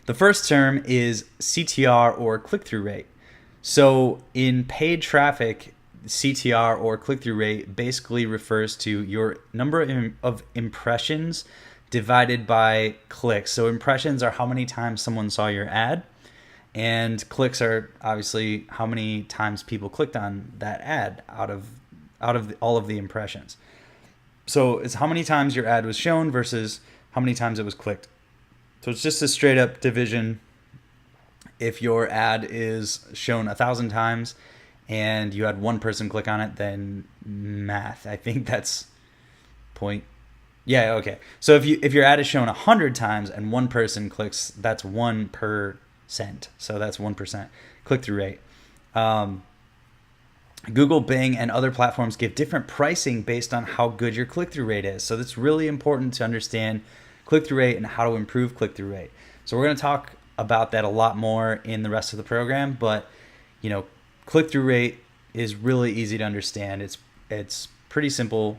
The first term is CTR or click-through rate. So in paid traffic, CTR or click-through rate basically refers to your number of impressions divided by clicks. So impressions are how many times someone saw your ad, and clicks are obviously how many times people clicked on that ad out of all of the impressions. So it's how many times your ad was shown versus how many times it was clicked. So it's just a straight up division. If your ad is shown 1,000 times and you had one person click on it, then math, I think that's point. Yeah, okay. So if your ad is shown 100 times and one person clicks, that's 1%. So that's 1% click-through rate. Google, Bing, and other platforms give different pricing based on how good your click-through rate is. So it's really important to understand click-through rate and how to improve click-through rate. So we're going to talk about that a lot more in the rest of the program, but click-through rate is really easy to understand. It's pretty simple.